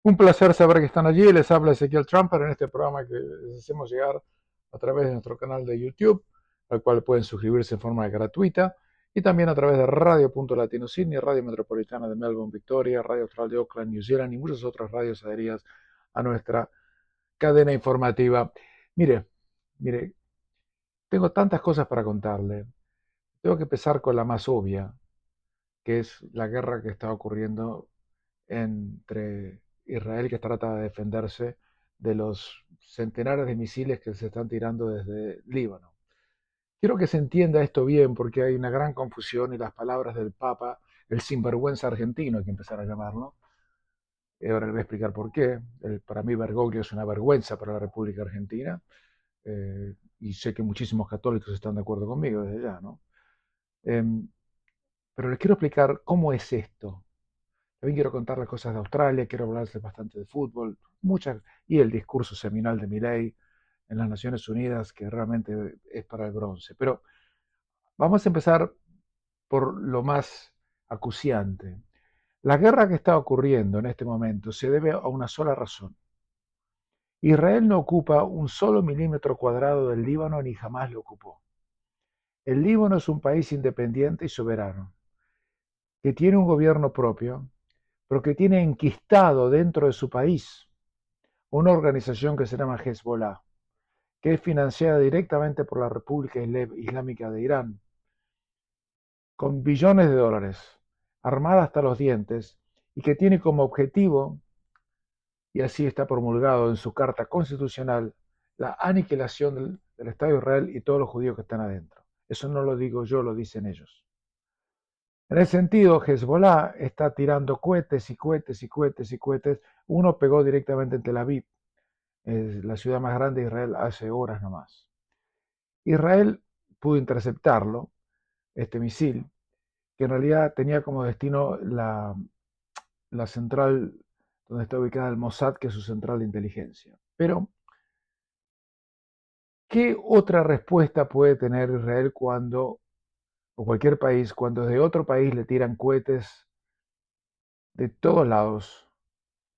Un placer saber que están allí. Les habla Ezequiel Trumper en este programa que les hacemos llegar a través de nuestro canal de YouTube, al cual pueden suscribirse en forma gratuita, y también a través de Radio Punto Latino Sydney, Radio Metropolitana de Melbourne, Victoria, Radio Austral de Auckland, New Zealand y muchas otras radios adheridas a nuestra cadena informativa. Mire, mire, tengo tantas cosas para contarle. Tengo que empezar con la más obvia, que es la guerra que está ocurriendo entre Israel, que trata de defenderse de los centenares de misiles que se están tirando desde Líbano. Quiero que se entienda esto bien porque hay una gran confusión y las palabras del Papa, el sinvergüenza argentino, hay que empezar a llamarlo. Ahora le voy a explicar por qué. Para mí Bergoglio es una vergüenza para la República Argentina, y sé que muchísimos católicos están de acuerdo conmigo desde ya, ¿no? Pero les quiero explicar cómo es esto. También quiero contar las cosas de Australia, quiero hablarles bastante de fútbol, muchas, y el discurso seminal de Milei en las Naciones Unidas, que realmente es para el bronce. Pero vamos a empezar por lo más acuciante. La guerra que está ocurriendo en este momento se debe a una sola razón. Israel no ocupa un solo milímetro cuadrado del Líbano ni jamás lo ocupó. El Líbano es un país independiente y soberano, que tiene un gobierno propio, pero que tiene enquistado dentro de su país una organización que se llama Hezbollah, que es financiada directamente por la República Islámica de Irán, con billones de dólares, armada hasta los dientes, y que tiene como objetivo, y así está promulgado en su carta constitucional, la aniquilación del Estado de Israel y todos los judíos que están adentro. Eso no lo digo yo, lo dicen ellos. En ese sentido, Hezbollah está tirando cohetes y cohetes y cohetes y cohetes. Uno pegó directamente en Tel Aviv, la ciudad más grande de Israel, hace horas nomás. Israel pudo interceptarlo, este misil, que en realidad tenía como destino la central donde está ubicada el Mossad, que es su central de inteligencia. Pero, ¿qué otra respuesta puede tener Israel o cualquier país, cuando de otro país le tiran cohetes de todos lados,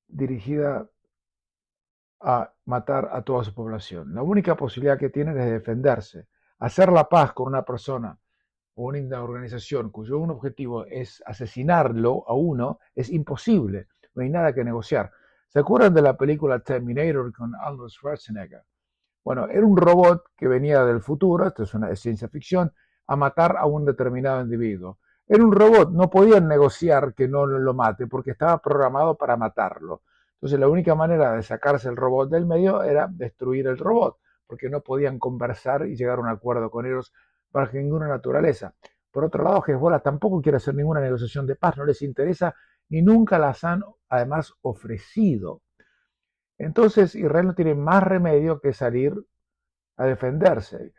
dirigida a matar a toda su población? La única posibilidad que tienen es defenderse. Hacer la paz con una persona o una organización cuyo un objetivo es asesinarlo a uno es imposible. No hay nada que negociar. ¿Se acuerdan de la película Terminator con Arnold Schwarzenegger? Bueno, era un robot que venía del futuro, esto es una ciencia ficción, a matar a un determinado individuo. Era un robot, no podían negociar que no lo mate porque estaba programado para matarlo. Entonces la única manera de sacarse el robot del medio era destruir el robot, porque no podían conversar y llegar a un acuerdo con ellos bajo ninguna naturaleza. Por otro lado, Hezbollah tampoco quiere hacer ninguna negociación de paz, no les interesa ni nunca las han además ofrecido. Entonces Israel no tiene más remedio que salir a defenderse.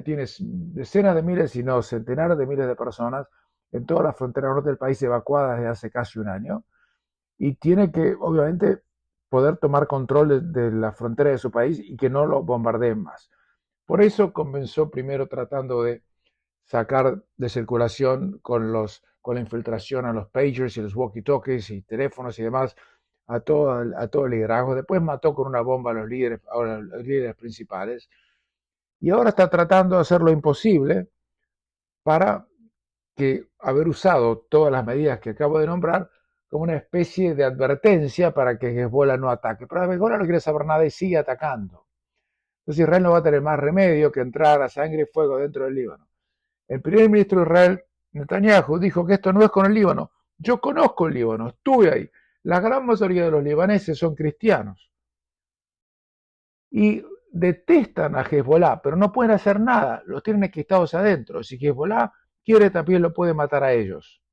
Tienes decenas de miles, si no centenares de miles de personas en toda la frontera norte del país evacuadas desde hace casi un año, y tiene que, obviamente, poder tomar control de la frontera de su país y que no lo bombardeen más. Por eso comenzó primero tratando de sacar de circulación con la infiltración a los pagers y los walkie-talkies y teléfonos y demás a todo el liderazgo. Después mató con una bomba a los líderes principales. Y ahora está tratando de hacer lo imposible para que haber usado todas las medidas que acabo de nombrar como una especie de advertencia para que Hezbollah no ataque. Pero Hezbollah no quiere saber nada y sigue atacando. Entonces Israel no va a tener más remedio que entrar a sangre y fuego dentro del Líbano. El primer ministro de Israel, Netanyahu, dijo que esto no es con el Líbano. Yo conozco el Líbano, estuve ahí. La gran mayoría de los libaneses son cristianos. Y detestan a Hezbollah, pero no pueden hacer nada, los tienen enquistados adentro. Si Hezbollah quiere, también lo puede matar a ellos.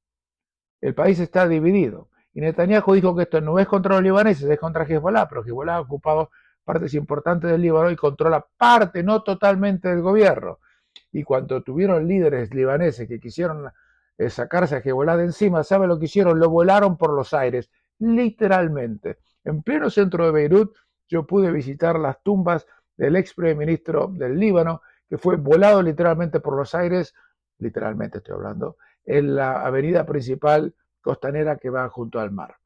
El país está dividido. Y Netanyahu dijo que esto no es contra los libaneses, es contra Hezbollah, pero Hezbollah ha ocupado partes importantes del Líbano y controla parte, no totalmente, del gobierno. Y cuando tuvieron líderes libaneses que quisieron sacarse a Hezbollah de encima, ¿sabe lo que hicieron? Lo volaron por los aires, literalmente. En pleno centro de Beirut, yo pude visitar las tumbas del ex primer ministro del Líbano, que fue volado literalmente por los aires, literalmente estoy hablando, en la avenida principal costanera que va junto al mar.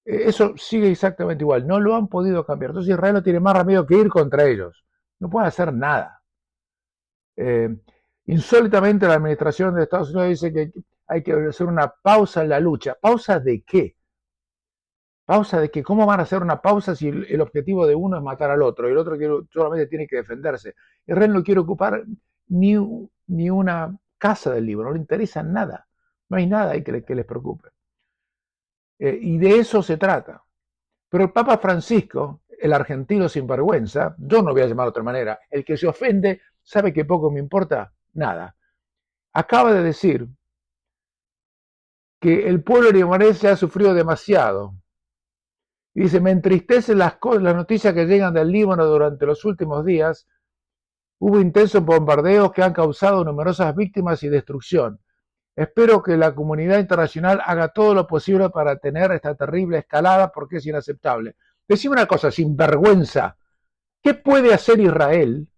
Eso sigue exactamente igual, no lo han podido cambiar. Entonces Israel no tiene más remedio que ir contra ellos. No pueden hacer nada. Eh, Insólitamente la administración de Estados Unidos dice que hay que hacer una pausa en la lucha. ¿Pausa de qué? ¿Pausa de qué? ¿Cómo van a hacer una pausa si el objetivo de uno es matar al otro y el otro solamente tiene que defenderse? Israel no quiere ocupar ni una casa del libro, no le interesa nada. No hay nada ahí que les preocupe. Y de eso se trata. Pero el Papa Francisco, el argentino sin vergüenza, yo no voy a llamar de otra manera, el que se ofende sabe que poco me importa nada. Acaba de decir que el pueblo libanés ha sufrido demasiado. Y dice, me entristecen las noticias que llegan del Líbano durante los últimos días. Hubo intensos bombardeos que han causado numerosas víctimas y destrucción. Espero que la comunidad internacional haga todo lo posible para detener esta terrible escalada porque es inaceptable. Decime una cosa, sin vergüenza, ¿qué puede hacer Israel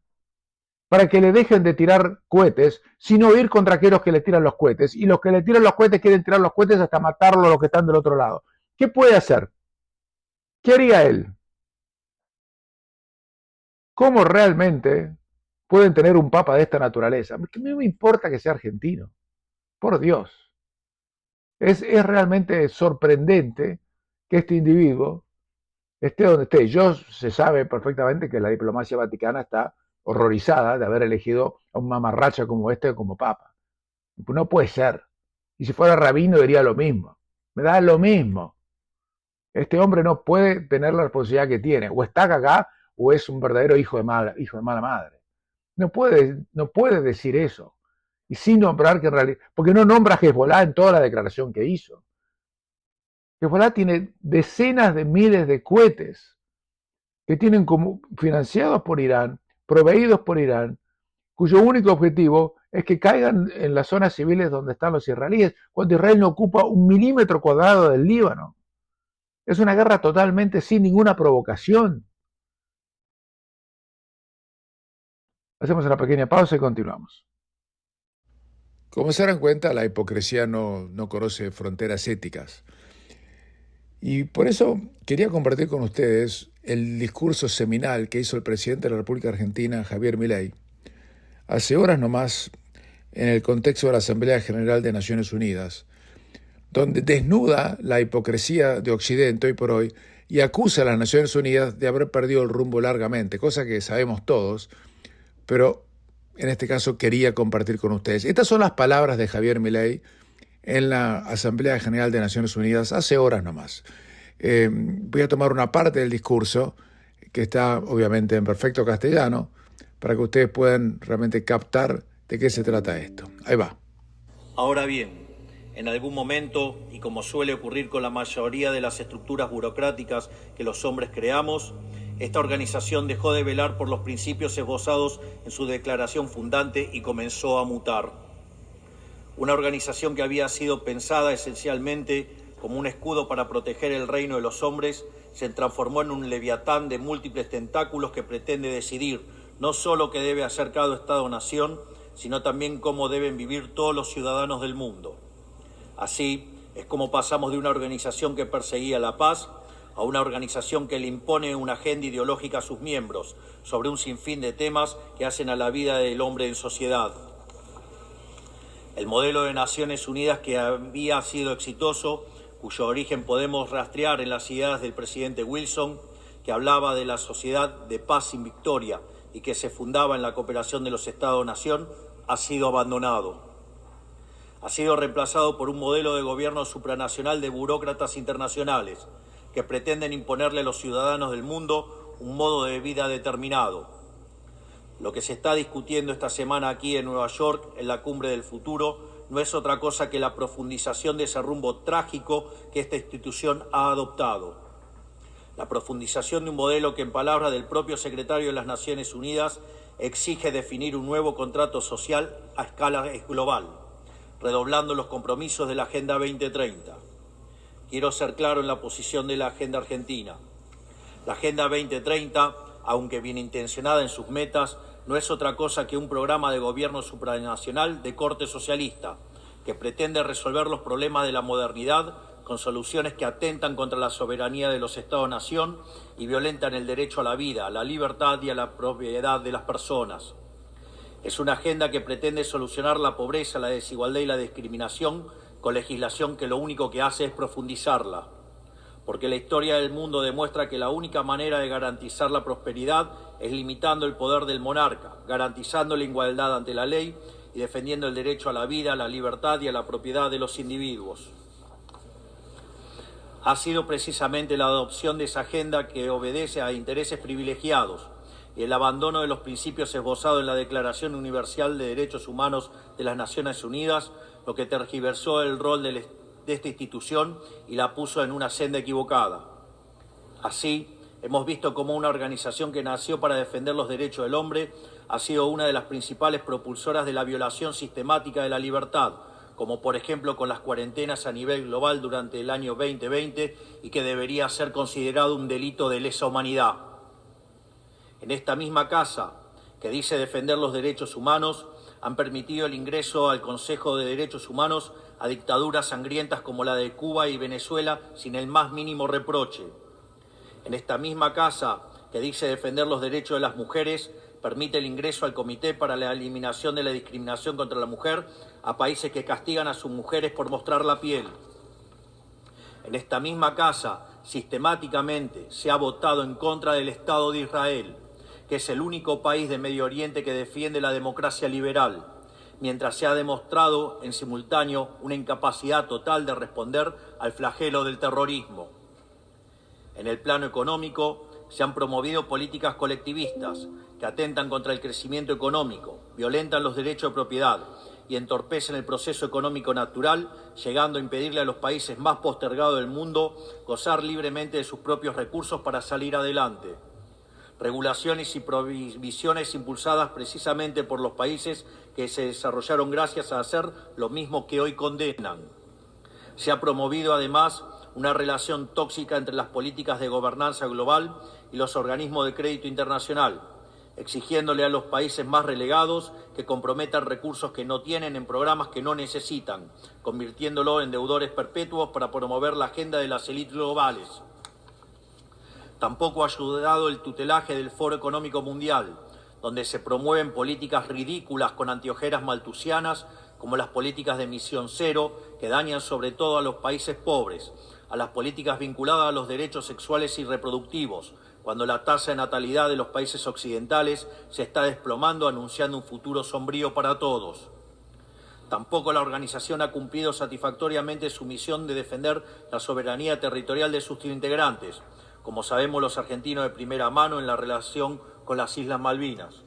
para que le dejen de tirar cohetes, sino ir contra aquellos que le tiran los cohetes? Y los que le tiran los cohetes quieren tirar los cohetes hasta matarlos a los que están del otro lado. ¿Qué puede hacer? ¿Qué haría él? ¿Cómo realmente pueden tener un papa de esta naturaleza? A mí no me importa que sea argentino. Por Dios. Es realmente sorprendente que este individuo esté donde esté. Se sabe perfectamente que la diplomacia vaticana está horrorizada de haber elegido a un mamarracho como este como papa. No puede ser. Y si fuera rabino diría lo mismo. Me da lo mismo. Este hombre no puede tener la responsabilidad que tiene. O está acá o es un verdadero hijo de mala madre. No puede decir eso. Y sin nombrar que en realidad, porque no nombra a Hezbollah en toda la declaración que hizo. Hezbollah tiene decenas de miles de cohetes que tienen como financiados por Irán, proveídos por Irán, cuyo único objetivo es que caigan en las zonas civiles donde están los israelíes, cuando Israel no ocupa 1 milímetro cuadrado del Líbano. Es una guerra totalmente sin ninguna provocación. Hacemos una pequeña pausa y continuamos. Como se darán cuenta, la hipocresía no conoce fronteras éticas. Y por eso quería compartir con ustedes el discurso seminal que hizo el presidente de la República Argentina, Javier Milei, hace horas nomás en el contexto de la Asamblea General de Naciones Unidas, donde desnuda la hipocresía de Occidente hoy por hoy y acusa a las Naciones Unidas de haber perdido el rumbo largamente, cosa que sabemos todos, pero en este caso quería compartir con ustedes. Estas son las palabras de Javier Milei en la Asamblea General de Naciones Unidas hace horas nomás. Voy a tomar una parte del discurso que está obviamente en perfecto castellano para que ustedes puedan realmente captar de qué se trata esto. Ahí va. Ahora bien, en algún momento, y como suele ocurrir con la mayoría de las estructuras burocráticas que los hombres creamos, esta organización dejó de velar por los principios esbozados en su declaración fundante y comenzó a mutar. Una organización que había sido pensada esencialmente como un escudo para proteger el reino de los hombres, se transformó en un leviatán de múltiples tentáculos que pretende decidir no solo qué debe hacer cada Estado-nación, sino también cómo deben vivir todos los ciudadanos del mundo. Así es como pasamos de una organización que perseguía la paz a una organización que le impone una agenda ideológica a sus miembros sobre un sinfín de temas que hacen a la vida del hombre en sociedad. El modelo de Naciones Unidas que había sido exitoso, cuyo origen podemos rastrear en las ideas del presidente Wilson, que hablaba de la sociedad de paz sin victoria y que se fundaba en la cooperación de los Estados-nación, ha sido abandonado. Ha sido reemplazado por un modelo de gobierno supranacional de burócratas internacionales que pretenden imponerle a los ciudadanos del mundo un modo de vida determinado. Lo que se está discutiendo esta semana aquí en Nueva York, en la Cumbre del Futuro, no es otra cosa que la profundización de ese rumbo trágico que esta institución ha adoptado. La profundización de un modelo que, en palabras del propio secretario de las Naciones Unidas, exige definir un nuevo contrato social a escala global, redoblando los compromisos de la Agenda 2030. Quiero ser claro en la posición de la Agenda Argentina. La Agenda 2030, aunque bien intencionada en sus metas, no es otra cosa que un programa de gobierno supranacional de corte socialista, que pretende resolver los problemas de la modernidad con soluciones que atentan contra la soberanía de los Estados-nación y violentan el derecho a la vida, a la libertad y a la propiedad de las personas. Es una agenda que pretende solucionar la pobreza, la desigualdad y la discriminación con legislación que lo único que hace es profundizarla. Porque la historia del mundo demuestra que la única manera de garantizar la prosperidad es limitando el poder del monarca, garantizando la igualdad ante la ley y defendiendo el derecho a la vida, a la libertad y a la propiedad de los individuos. Ha sido precisamente la adopción de esa agenda que obedece a intereses privilegiados y el abandono de los principios esbozados en la Declaración Universal de Derechos Humanos de las Naciones Unidas lo que tergiversó el rol de esta institución y la puso en una senda equivocada. Así, hemos visto cómo una organización que nació para defender los derechos del hombre ha sido una de las principales propulsoras de la violación sistemática de la libertad, como por ejemplo con las cuarentenas a nivel global durante el año 2020 y que debería ser considerado un delito de lesa humanidad. En esta misma casa, que dice defender los derechos humanos, han permitido el ingreso al Consejo de Derechos Humanos a dictaduras sangrientas como la de Cuba y Venezuela sin el más mínimo reproche. En esta misma casa, que dice defender los derechos de las mujeres, permite el ingreso al Comité para la Eliminación de la Discriminación contra la Mujer a países que castigan a sus mujeres por mostrar la piel. En esta misma casa, sistemáticamente, se ha votado en contra del Estado de Israel, que es el único país de Medio Oriente que defiende la democracia liberal, mientras se ha demostrado en simultáneo una incapacidad total de responder al flagelo del terrorismo. En el plano económico, se han promovido políticas colectivistas que atentan contra el crecimiento económico, violentan los derechos de propiedad y entorpecen el proceso económico natural, llegando a impedirle a los países más postergados del mundo gozar libremente de sus propios recursos para salir adelante. Regulaciones y prohibiciones impulsadas precisamente por los países que se desarrollaron gracias a hacer lo mismo que hoy condenan. Se ha promovido además una relación tóxica entre las políticas de gobernanza global y los organismos de crédito internacional, exigiéndole a los países más relegados que comprometan recursos que no tienen en programas que no necesitan, convirtiéndolo en deudores perpetuos para promover la agenda de las élites globales. Tampoco ha ayudado el tutelaje del Foro Económico Mundial, donde se promueven políticas ridículas con anteojeras maltusianas, como las políticas de emisión cero, que dañan sobre todo a los países pobres, a las políticas vinculadas a los derechos sexuales y reproductivos, cuando la tasa de natalidad de los países occidentales se está desplomando, anunciando un futuro sombrío para todos. Tampoco la organización ha cumplido satisfactoriamente su misión de defender la soberanía territorial de sus integrantes, como sabemos los argentinos de primera mano en la relación con las Islas Malvinas.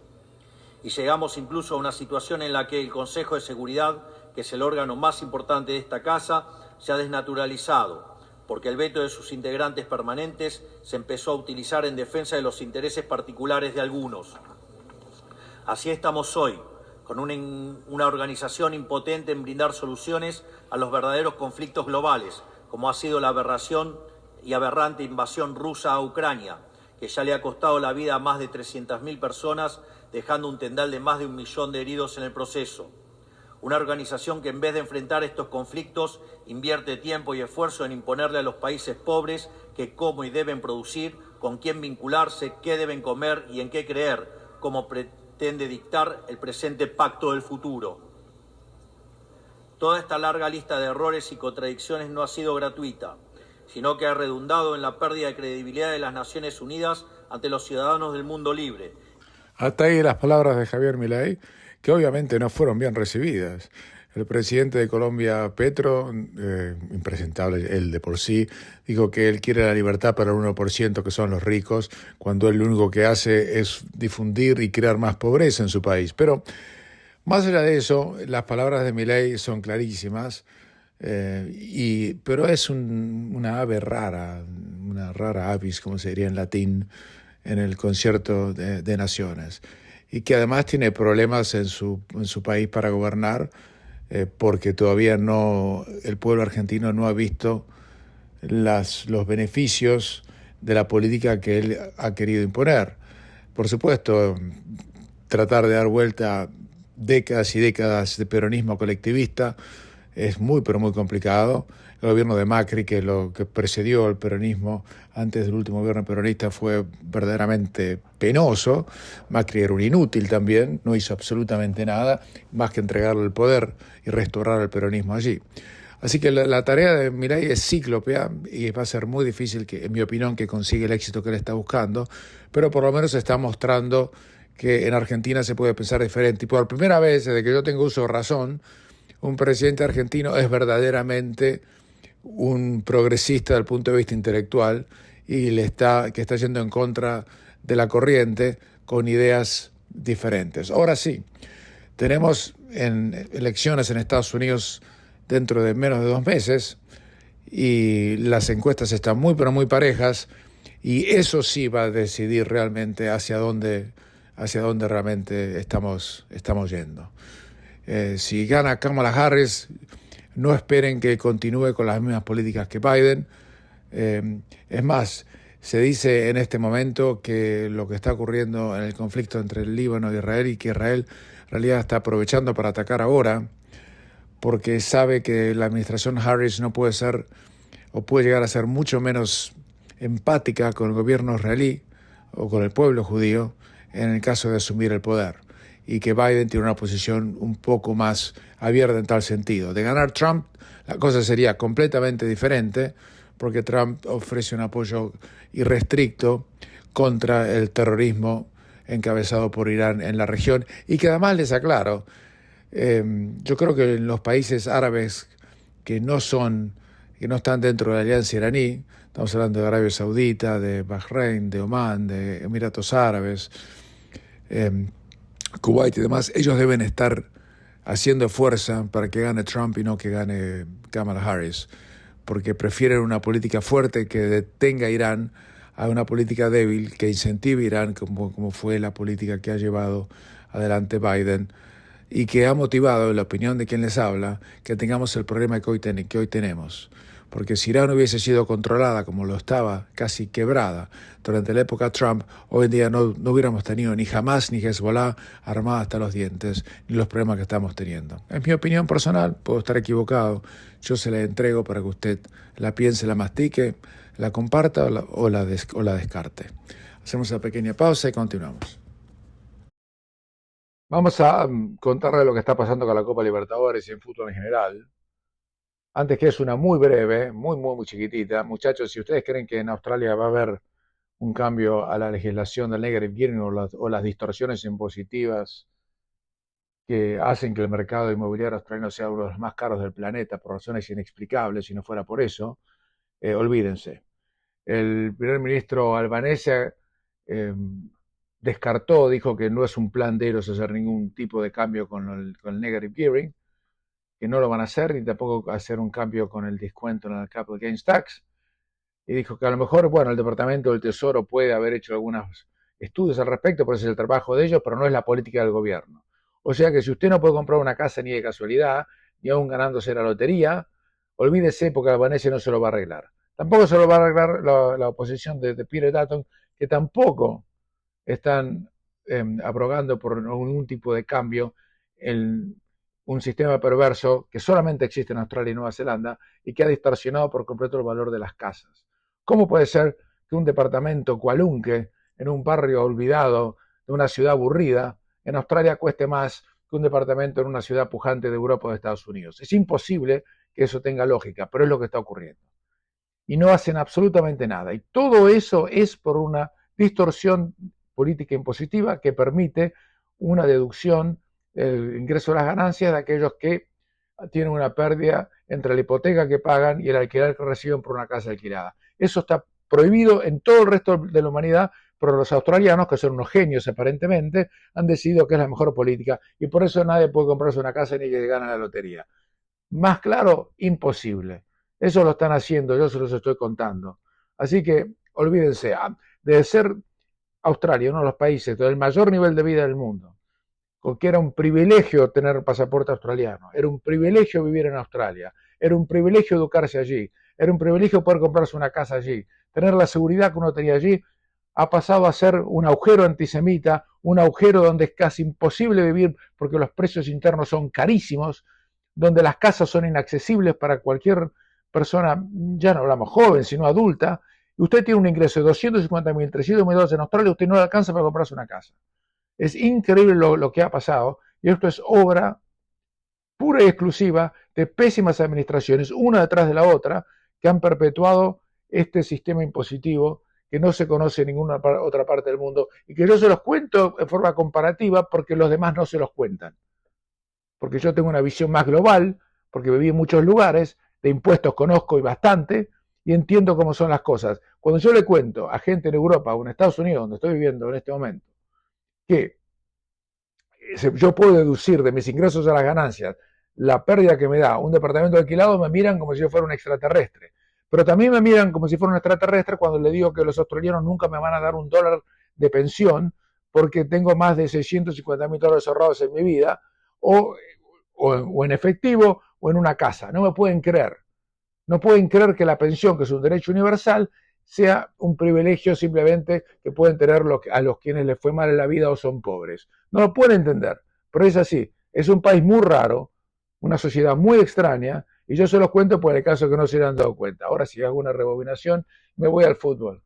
Y llegamos incluso a una situación en la que el Consejo de Seguridad, que es el órgano más importante de esta casa, se ha desnaturalizado, porque el veto de sus integrantes permanentes se empezó a utilizar en defensa de los intereses particulares de algunos. Así estamos hoy, con una organización impotente en brindar soluciones a los verdaderos conflictos globales, como ha sido la aberración y aberrante invasión rusa a Ucrania, que ya le ha costado la vida a más de 300.000 personas, dejando un tendal de más de 1 millón de heridos en el proceso. Una organización que en vez de enfrentar estos conflictos invierte tiempo y esfuerzo en imponerle a los países pobres que cómo y deben producir, con quién vincularse, qué deben comer y en qué creer, como pretende dictar el presente pacto del futuro. Toda esta larga lista de errores y contradicciones no ha sido gratuita, sino que ha redundado en la pérdida de credibilidad de las Naciones Unidas ante los ciudadanos del mundo libre. Hasta ahí las palabras de Javier Milei, que obviamente no fueron bien recibidas. El presidente de Colombia, Petro, impresentable él de por sí, dijo que él quiere la libertad para el 1%, que son los ricos, cuando él lo único que hace es difundir y crear más pobreza en su país. Pero más allá de eso, las palabras de Milei son clarísimas. Pero es una ave rara, una rara avis, como se diría en latín, en el concierto de naciones, y que además tiene problemas en su país para gobernar, porque todavía el pueblo argentino no ha visto los beneficios de la política que él ha querido imponer. Por supuesto, tratar de dar vuelta décadas y décadas de peronismo colectivista es muy, pero muy complicado. el gobierno de Macri, que lo que precedió al peronismo antes del último gobierno peronista, fue verdaderamente penoso. Macri era un inútil también, no hizo absolutamente nada, más que entregarle el poder y restaurar el peronismo allí. Así que la tarea de Milei es cíclope y va a ser muy difícil, que, en mi opinión, que consiga el éxito que él está buscando, pero por lo menos está mostrando que en Argentina se puede pensar diferente. Y por primera vez, desde que yo tengo uso de razón, un presidente argentino es verdaderamente un progresista desde el punto de vista intelectual y que está yendo en contra de la corriente con ideas diferentes. Ahora sí, tenemos elecciones en Estados Unidos dentro de menos de 2 meses y las encuestas están muy pero muy parejas y eso sí va a decidir realmente hacia dónde realmente estamos yendo. Si gana Kamala Harris, no esperen que continúe con las mismas políticas que Biden. Es más, se dice en este momento que lo que está ocurriendo en el conflicto entre el Líbano y Israel, y que Israel en realidad está aprovechando para atacar ahora, porque sabe que la administración Harris no puede ser, o puede llegar a ser mucho menos empática con el gobierno israelí o con el pueblo judío en el caso de asumir el poder, y que Biden tiene una posición un poco más abierta en tal sentido. De ganar Trump, la cosa sería completamente diferente, porque Trump ofrece un apoyo irrestricto contra el terrorismo encabezado por Irán en la región, y que además, les aclaro, yo creo que en los países árabes que no están dentro de la alianza iraní, estamos hablando de Arabia Saudita, de Bahrein, de Omán, de Emiratos Árabes, Kuwait y demás, ellos deben estar haciendo fuerza para que gane Trump y no que gane Kamala Harris, porque prefieren una política fuerte que detenga a Irán a una política débil que incentive a Irán, como fue la política que ha llevado adelante Biden y que ha motivado, en la opinión de quien les habla, que tengamos el problema que hoy tenemos. Porque si Irán hubiese sido controlada como lo estaba, casi quebrada, durante la época Trump, hoy en día no hubiéramos tenido ni Hamas ni Hezbollah armada hasta los dientes, ni los problemas que estamos teniendo. Es mi opinión personal, puedo estar equivocado, yo se la entrego para que usted la piense, la mastique, la comparta o la descarte. Hacemos una pequeña pausa y continuamos. Vamos a contarle lo que está pasando con la Copa Libertadores y en fútbol en general. Antes, que es una muy breve, muy chiquitita. Muchachos, si ustedes creen que en Australia va a haber un cambio a la legislación del negative gearing o las distorsiones impositivas que hacen que el mercado inmobiliario australiano sea uno de los más caros del planeta por razones inexplicables, si no fuera por eso, olvídense. El primer ministro albanese dijo que no es un plan de ellos hacer ningún tipo de cambio con el negative gearing, que no lo van a hacer, ni tampoco hacer un cambio con el descuento en el capital gains tax, y dijo que a lo mejor, el Departamento del Tesoro puede haber hecho algunos estudios al respecto, pero ese es el trabajo de ellos, pero no es la política del gobierno. O sea que si usted no puede comprar una casa ni de casualidad, ni aún ganándose la lotería, olvídese, porque Albanese no se lo va a arreglar. Tampoco se lo va a arreglar la oposición de Peter Dutton, que tampoco están abrogando por ningún tipo de cambio un sistema perverso que solamente existe en Australia y Nueva Zelanda y que ha distorsionado por completo el valor de las casas. ¿Cómo puede ser que un departamento cualunque en un barrio olvidado de una ciudad aburrida en Australia cueste más que un departamento en una ciudad pujante de Europa o de Estados Unidos? Es imposible que eso tenga lógica, pero es lo que está ocurriendo. Y no hacen absolutamente nada. Y todo eso es por una distorsión política impositiva que permite una deducción del ingreso de las ganancias de aquellos que tienen una pérdida entre la hipoteca que pagan y el alquiler que reciben por una casa alquilada. Eso está prohibido en todo el resto de la humanidad, pero los australianos, que son unos genios aparentemente, han decidido que es la mejor política y por eso nadie puede comprarse una casa ni que gane la lotería. Más claro, imposible. Eso lo están haciendo, yo se los estoy contando. Así que olvídense, de ser Australia uno de los países del mayor nivel de vida del mundo, porque era un privilegio tener pasaporte australiano, era un privilegio vivir en Australia, era un privilegio educarse allí, era un privilegio poder comprarse una casa allí, tener la seguridad que uno tenía allí, ha pasado a ser un agujero antisemita, un agujero donde es casi imposible vivir porque los precios internos son carísimos, donde las casas son inaccesibles para cualquier persona, ya no hablamos joven, sino adulta, y usted tiene un ingreso de 250.000, $300.000 en Australia, usted no le alcanza para comprarse una casa. Es increíble lo que ha pasado, y esto es obra pura y exclusiva de pésimas administraciones, una detrás de la otra, que han perpetuado este sistema impositivo que no se conoce en ninguna otra parte del mundo y que yo se los cuento en forma comparativa porque los demás no se los cuentan. Porque yo tengo una visión más global, porque viví en muchos lugares, de impuestos conozco y bastante, y entiendo cómo son las cosas. Cuando yo le cuento a gente en Europa o en Estados Unidos, donde estoy viviendo en este momento, que yo puedo deducir de mis ingresos a las ganancias la pérdida que me da un departamento alquilado, me miran como si yo fuera un extraterrestre. Pero también me miran como si fuera un extraterrestre cuando le digo que los australianos nunca me van a dar $1 de pensión porque tengo más de $650.000 ahorrados en mi vida, o en efectivo o en una casa. No me pueden creer. No pueden creer que la pensión, que es un derecho universal, sea un privilegio simplemente que pueden tener a los quienes les fue mal en la vida o son pobres. No lo pueden entender, pero es así. Es un país muy raro, una sociedad muy extraña, y yo se los cuento por el caso que no se hayan dado cuenta. Ahora, si hago una rebobinación, me voy al fútbol.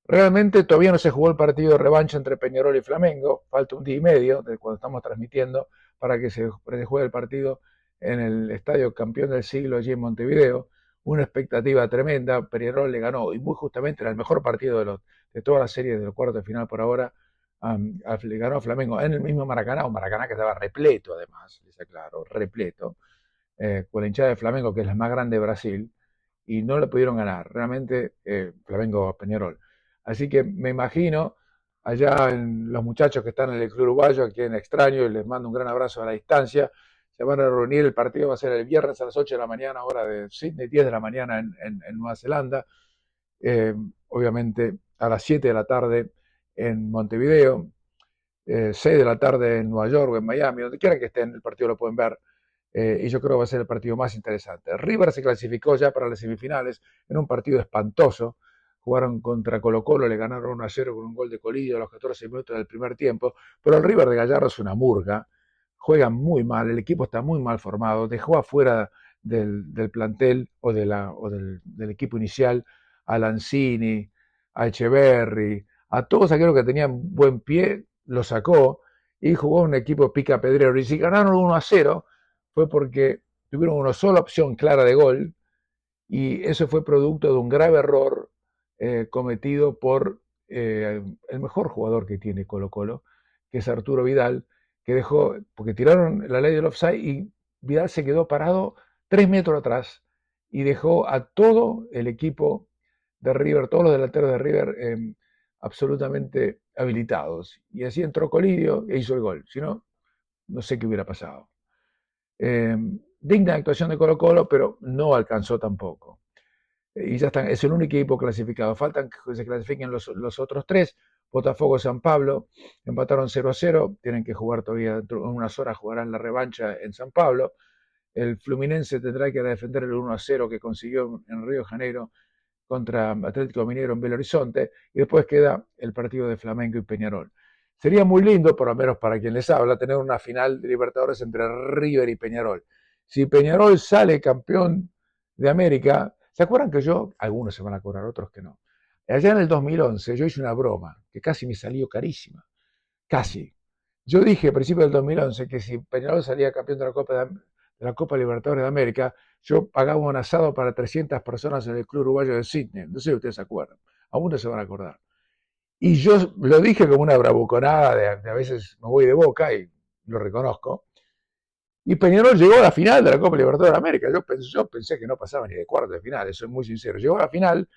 Realmente todavía no se jugó el partido de revancha entre Peñarol y Flamengo, falta un día y medio de cuando estamos transmitiendo para que se juegue el partido en el Estadio Campeón del Siglo allí en Montevideo. Una expectativa tremenda, Peñarol le ganó, y muy justamente era el mejor partido de toda la serie del cuarto de final por ahora, le ganó a Flamengo en el mismo Maracaná, un Maracaná que estaba repleto además, les aclaro, repleto, con la hinchada de Flamengo, que es la más grande de Brasil, y no le pudieron ganar, realmente Flamengo Peñarol. Así que me imagino allá en los muchachos que están en el club uruguayo, a quien extraño y les mando un gran abrazo a la distancia, se van a reunir, el partido va a ser el viernes a las 8 de la mañana, hora de Sydney, 10 de la mañana en Nueva Zelanda, obviamente a las 7 de la tarde en Montevideo, 6 de la tarde en Nueva York o en Miami, donde quiera que estén, el partido lo pueden ver, y yo creo que va a ser el partido más interesante. River se clasificó ya para las semifinales en un partido espantoso. Jugaron contra Colo Colo, le ganaron 1-0 con un gol de Colillo a los 14 minutos del primer tiempo, pero el River de Gallardo es una murga, juegan muy mal, el equipo está muy mal formado, dejó afuera del plantel o del equipo inicial a Lanzini, a Echeverri, a todos aquellos que tenían buen pie, lo sacó y jugó un equipo pica pedrero. Y si ganaron 1-0 fue porque tuvieron una sola opción clara de gol, y eso fue producto de un grave error cometido por el mejor jugador que tiene Colo Colo, que es Arturo Vidal, que dejó, porque tiraron la ley del offside y Vidal se quedó parado 3 metros atrás y dejó a todo el equipo de River, todos los delanteros de River absolutamente habilitados. Y así entró Colidio e hizo el gol. Si no, no sé qué hubiera pasado. Digna actuación de Colo Colo, pero no alcanzó tampoco. Y ya están, es el único equipo clasificado. Faltan que se clasifiquen los otros tres. Botafogo, San Pablo, empataron 0-0, tienen que jugar todavía, dentro de unas horas jugarán la revancha en San Pablo. El Fluminense tendrá que defender el 1-0 que consiguió en Río de Janeiro contra Atlético Minero en Belo Horizonte, y después queda el partido de Flamengo y Peñarol. Sería muy lindo, por lo menos para quien les habla, tener una final de Libertadores entre River y Peñarol. Si Peñarol sale campeón de América, ¿se acuerdan que algunos se van a acordar, otros que no? Allá en el 2011 yo hice una broma que casi me salió carísima, casi. Yo dije a principios del 2011 que si Peñarol salía campeón de la Copa Libertadores de América, yo pagaba un asado para 300 personas en el club uruguayo de Sydney. No sé si ustedes se acuerdan, aún no se van a acordar. Y yo lo dije como una bravuconada, de a veces me voy de boca y lo reconozco. Y Peñarol llegó a la final de la Copa Libertadores de América. Yo pensé que no pasaba ni de cuarto de final, soy muy sincero. Llegó a la final,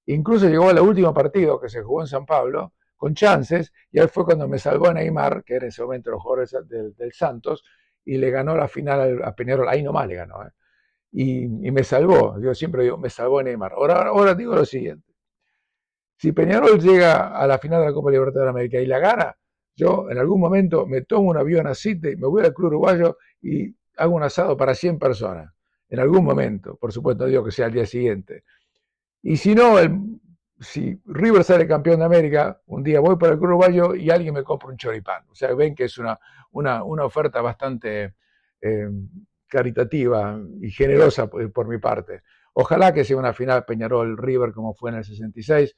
incluso llegó al último partido que se jugó en San Pablo, con chances, y ahí fue cuando me salvó Neymar, que era en ese momento los jugadores del Santos, y le ganó la final a Peñarol, ahí nomás le ganó, y me salvó, yo siempre digo, me salvó Neymar. Ahora digo lo siguiente, si Peñarol llega a la final de la Copa Libertadores de América y la gana, yo en algún momento me tomo un avión a Sydney, me voy al club uruguayo y hago un asado para 100 personas, en algún momento, por supuesto digo que sea al día siguiente. Y si no, si River sale campeón de América, un día voy para el club uruguayo y alguien me compra un choripán. O sea, ven que es una oferta bastante caritativa y generosa por mi parte. Ojalá que sea una final Peñarol-River como fue en el 66,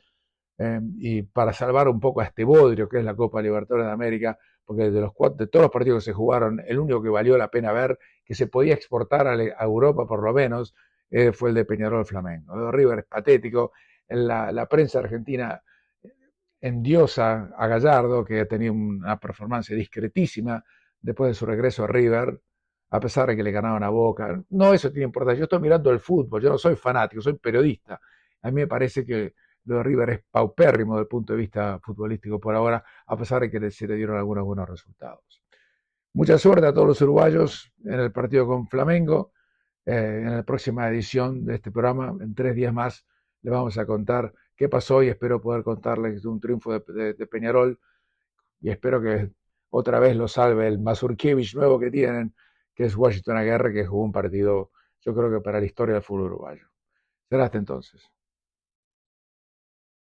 y para salvar un poco a este bodrio que es la Copa Libertadores de América, porque de todos los partidos que se jugaron, el único que valió la pena ver, que se podía exportar a Europa por lo menos, fue el de Peñarol-Flamengo. El de River es patético, la prensa argentina endiosa a Gallardo, que ha tenido una performance discretísima después de su regreso a River, a pesar de que le ganaban a Boca. No, eso tiene importancia. Yo estoy mirando el fútbol, yo no soy fanático, soy periodista. A mí me parece que lo de River es paupérrimo desde el punto de vista futbolístico por ahora, a pesar de que se le dieron algunos buenos resultados. Mucha suerte a todos los uruguayos en el partido con Flamengo. En la próxima edición de este programa, en 3 días más, le vamos a contar qué pasó y espero poder contarles un triunfo de Peñarol y espero que otra vez lo salve el Mazurkiewicz nuevo que tienen, que es Washington Aguirre, que jugó un partido, yo creo que para la historia del fútbol uruguayo. Será hasta entonces.